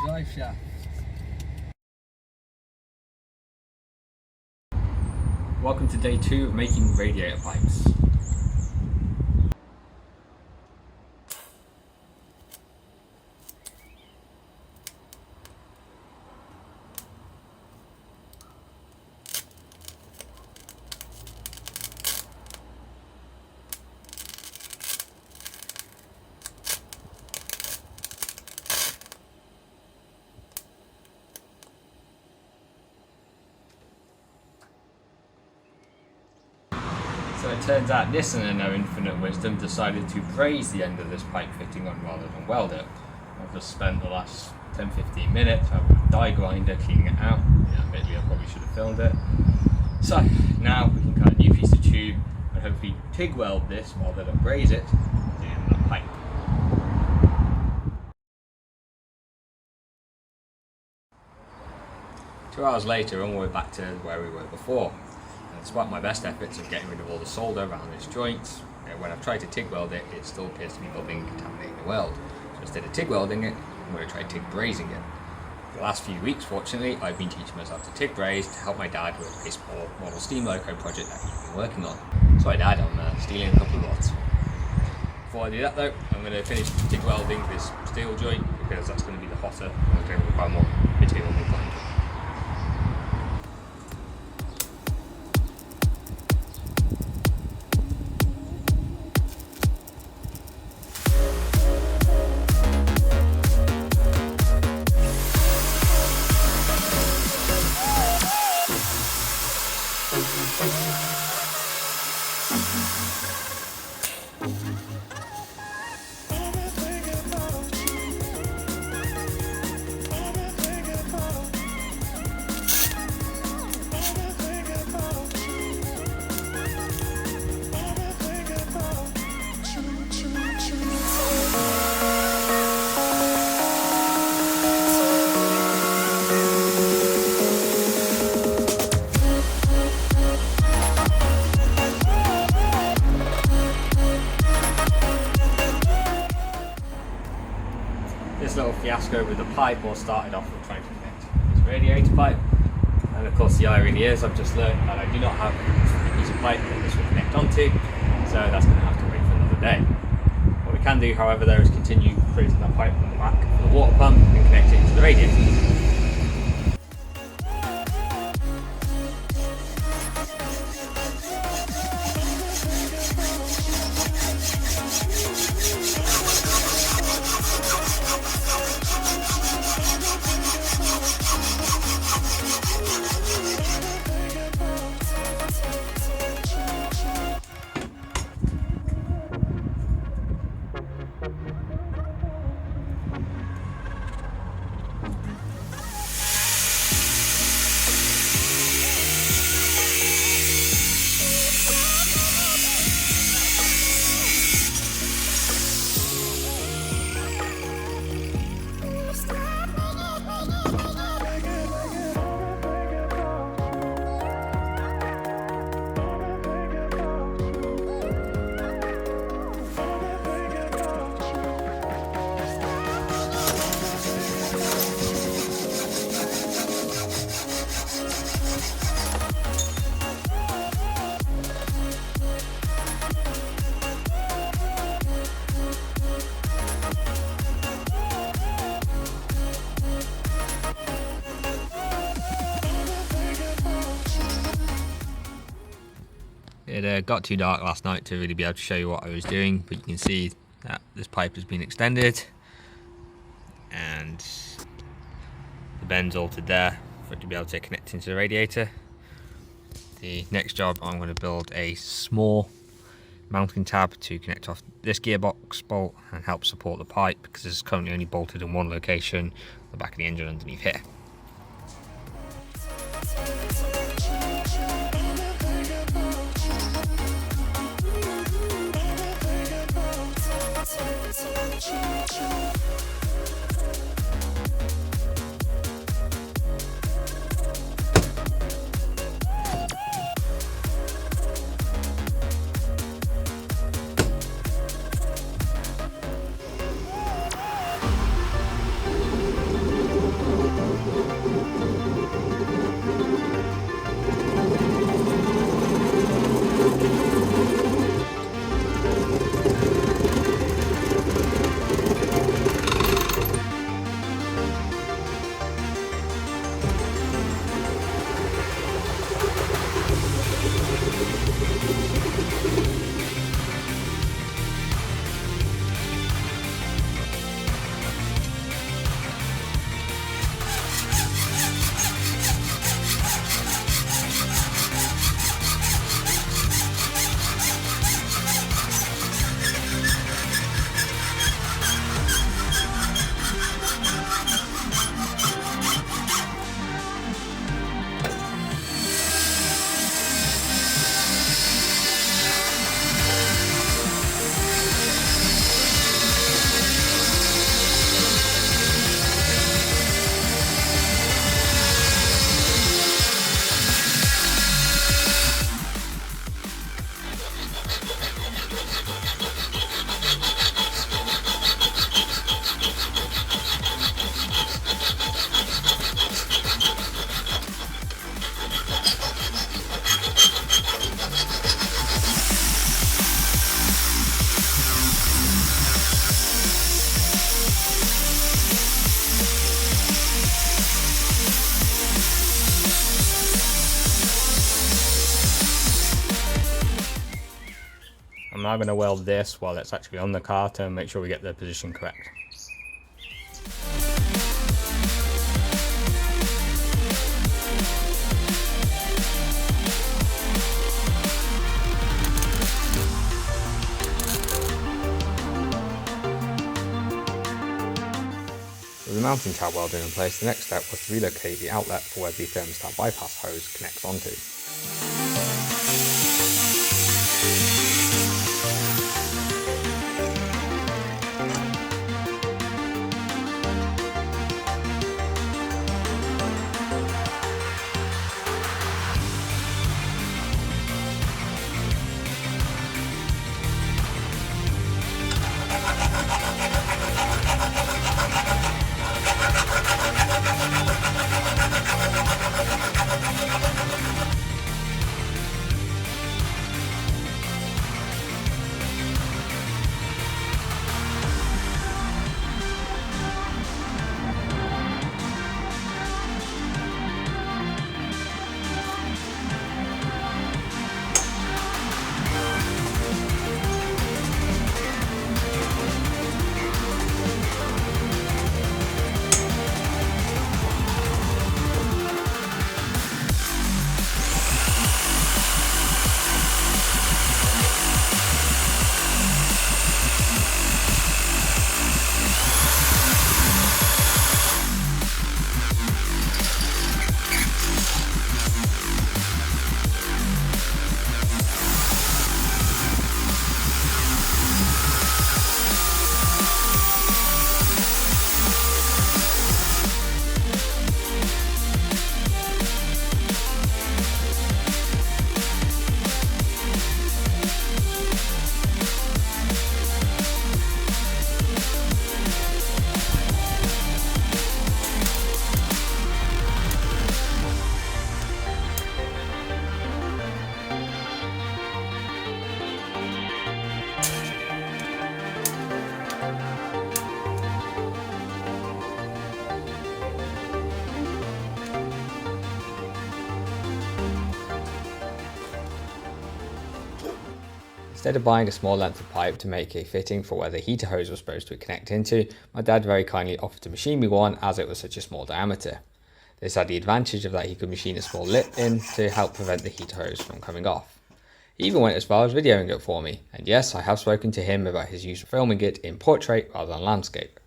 Drive shaft. Welcome to day 2 of making radiator pipes. So it turns out this, and in their infinite wisdom, decided to braze the end of this pipe fitting on rather than weld it. I've just spent the last 10-15 minutes with a die grinder cleaning it out. Admittedly I probably should have filmed it. So now we can cut a new piece of tube and hopefully TIG weld this rather than braze it to the end of the pipe. Two hours later, and we're back to where we were before. Despite my best efforts of getting rid of all the solder around this joint, when I've tried to TIG weld it, it still appears to be bubbling and contaminating the weld. So instead of TIG welding it, I'm going to try TIG brazing it. For the last few weeks, fortunately, I've been teaching myself to TIG braze to help my dad with a small model steam loco project that he's been working on. So Dad, I'm stealing a couple of rods. Before I do that though, I'm going to finish TIG welding this steel joint because that's going to be the hotter and it's going to require more material than planned. This little fiasco with the pipe all started off with trying to connect this radiator pipe, and of course the irony is I've just learned that I do not have a piece of pipe that this will connect onto, so that's going to have to wait for another day. What we can do, however, though, is continue creating that pipe on the back of the water pump and connect it into the radiator. It got too dark last night to really be able to show you what I was doing, but you can see that this pipe has been extended ends altered there for it to be able to connect into the radiator. The next job, I'm going to build a small mounting tab to connect off this gearbox bolt and help support the pipe, because it's currently only bolted in one location, the back of the engine underneath here. I'm now going to weld this while it's actually on the car to make sure we get the position correct. With the mounting tab welding in place, the next step was to relocate the outlet for where the thermostat bypass hose connects onto. Instead of buying a small length of pipe to make a fitting for where the heater hose was supposed to connect into, my dad very kindly offered to machine me one as it was such a small diameter. This had the advantage of that he could machine a small lip in to help prevent the heater hose from coming off. He even went as far as videoing it for me, and yes, I have spoken to him about his use of filming it in portrait rather than landscape.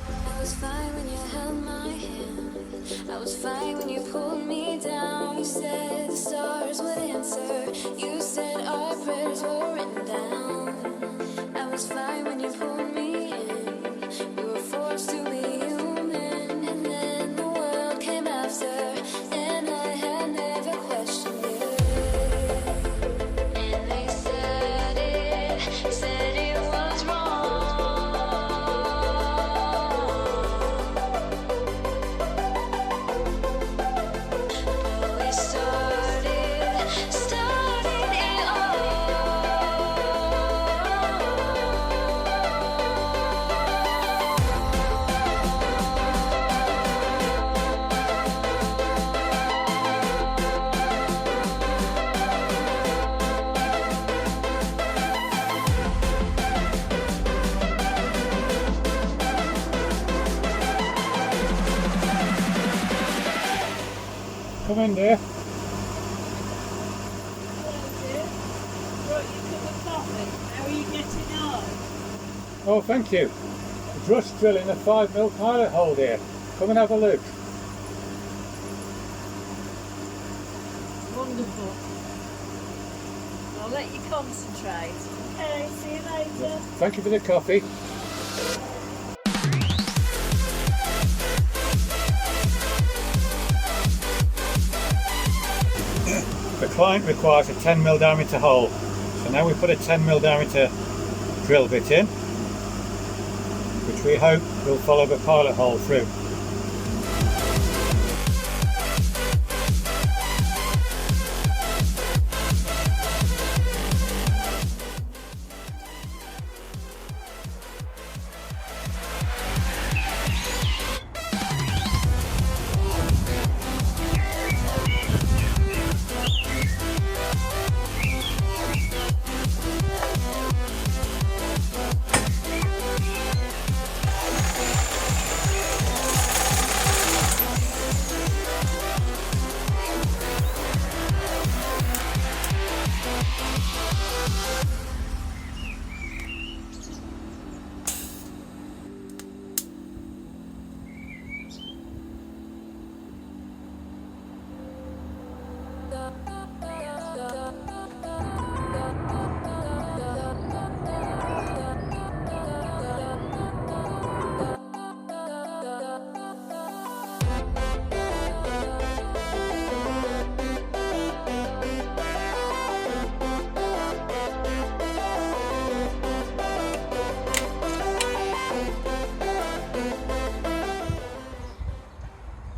I was fine when you held my hand. I was fine when you pulled me down. You said the stars would answer. You said our prayers were written down. I was fine when you pulled me in. We were forced to be human, and then the world came after, and I had never questioned it. And they said it was wrong. But we started it all. Come in, dear. Brought you a cup of coffee. How are you getting on? Oh, thank you. Just drilling a 5mm pilot hole here. Come and have a look. Wonderful. I'll let you concentrate. Okay, see you later. Thank you for the coffee. The client requires a 10mm diameter hole, so now we put a 10mm diameter drill bit in, which we hope will follow the pilot hole through.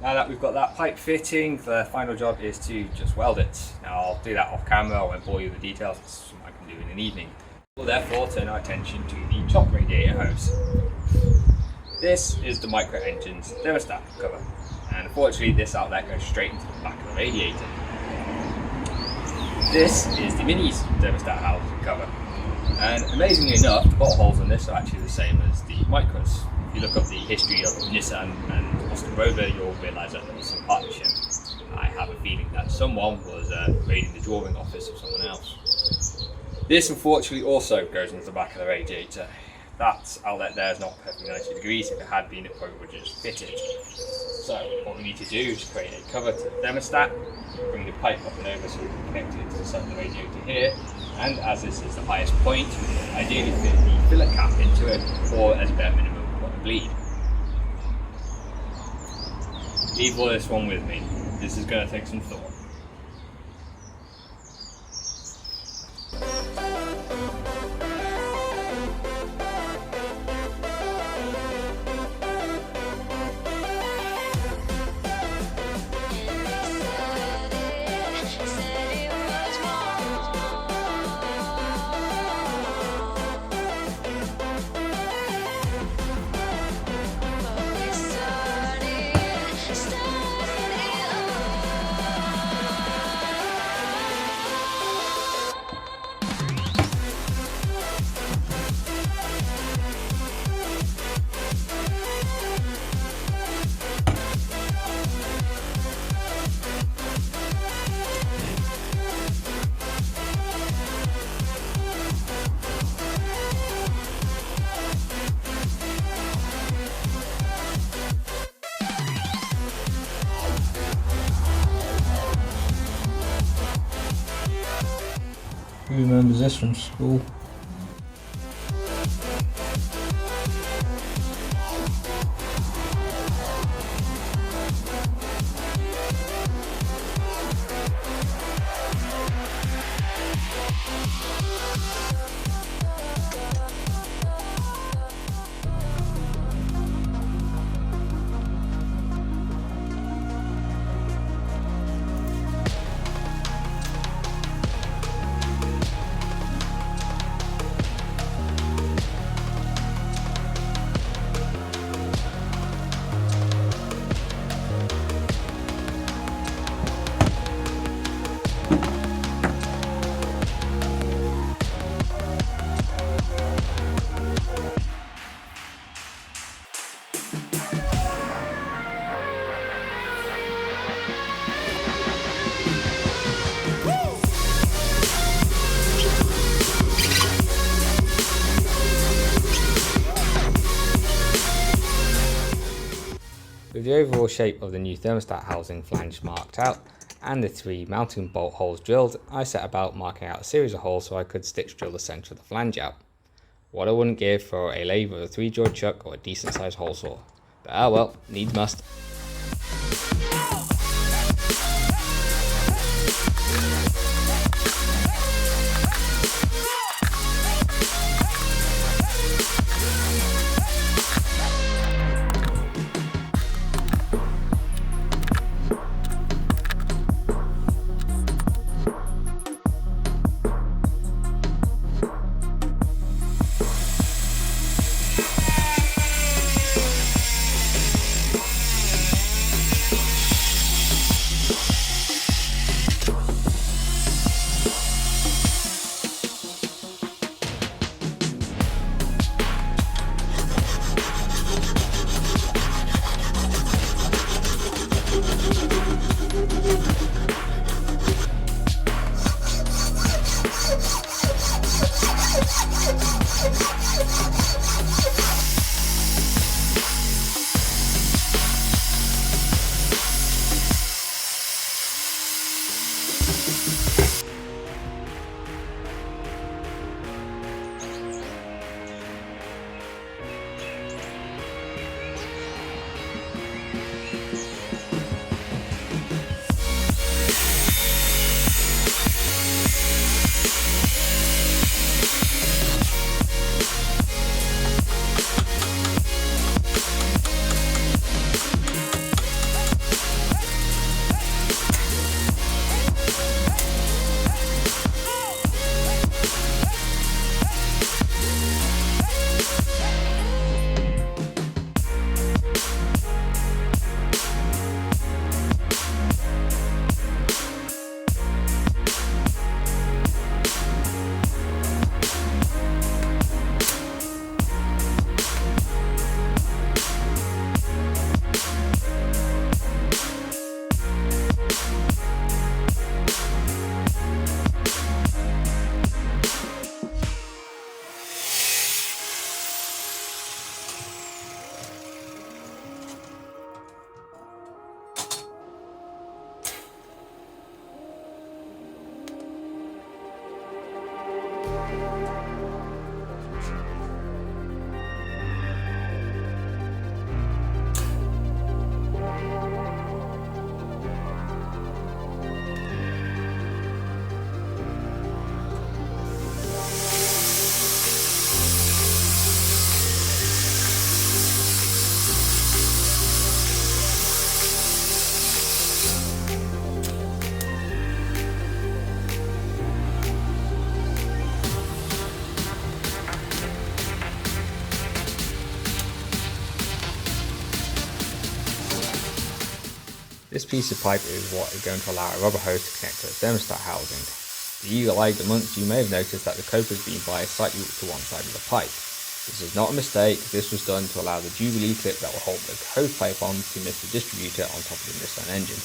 Now that we've got that pipe fitting, the final job is to just weld it. Now I'll do that off camera, I won't bore you with the details, it's something I can do in an evening. We'll therefore turn our attention to the top radiator hose. This is the micro engine's thermostat cover, and unfortunately this outlet goes straight into the back of the radiator. This is the Mini's thermostat housing cover, and amazingly enough the bolt holes on this are actually the same as the micros. If you look up the history of Nissan and Austin Rover, you'll realise that there was some partnership. I have a feeling that someone was raiding the drawing office of someone else. This unfortunately also goes into the back of the radiator. That outlet there is not perfectly 90 degrees. If it had been, it probably would have just fitted. So what we need to do is create a cover to the thermostat, bring the pipe up and over so we can connect it to the side of the radiator here, and as this is the highest point, ideally fit the fillet cap into it, or as a bare minimum, a bleed. Leave all this one with me. This is going to take some thought. Who remembers this from school? With the overall shape of the new thermostat housing flange marked out and the 3 mounting bolt holes drilled, I set about marking out a series of holes so I could stitch drill the centre of the flange out. What I wouldn't give for a lathe with a 3-jaw chuck or a decent sized hole saw. But ah well, needs must. This piece of pipe is what is going to allow a rubber hose to connect to the thermostat housing. The eagle-eyed amongst you may have noticed that the cope has been biased slightly to one side of the pipe. This is not a mistake, this was done to allow the Jubilee clip that will hold the hose pipe on to miss the distributor on top of the Nissan engine.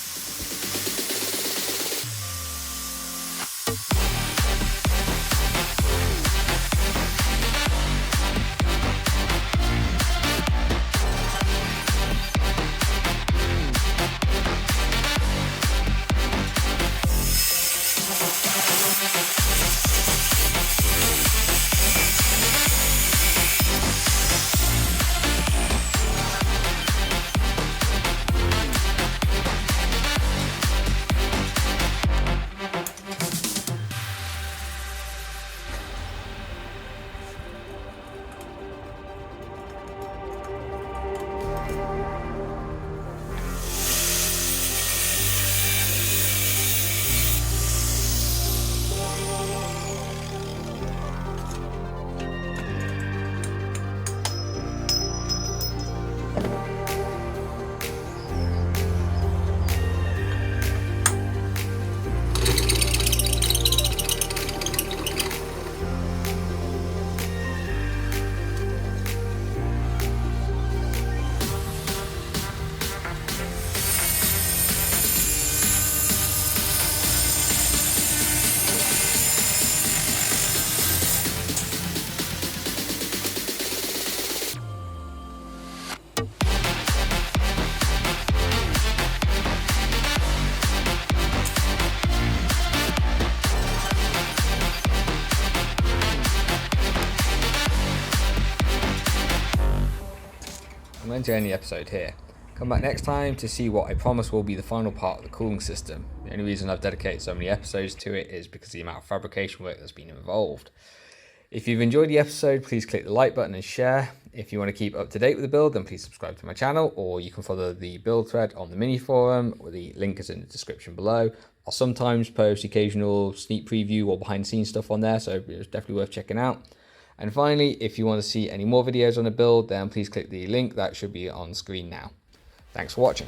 I'm going to end the episode here. Come back next time to see what I promise will be the final part of the cooling system. The only reason I've dedicated so many episodes to it is because of the amount of fabrication work that's been involved. If you've enjoyed the episode, please click the like button and share. If you want to keep up to date with the build, then please subscribe to my channel, or you can follow the build thread on the mini forum, or the link is in the description below. I'll sometimes post occasional sneak preview or behind the scenes stuff on there, so it's definitely worth checking out. And finally, if you want to see any more videos on the build, then please click the link that should be on screen now. Thanks for watching.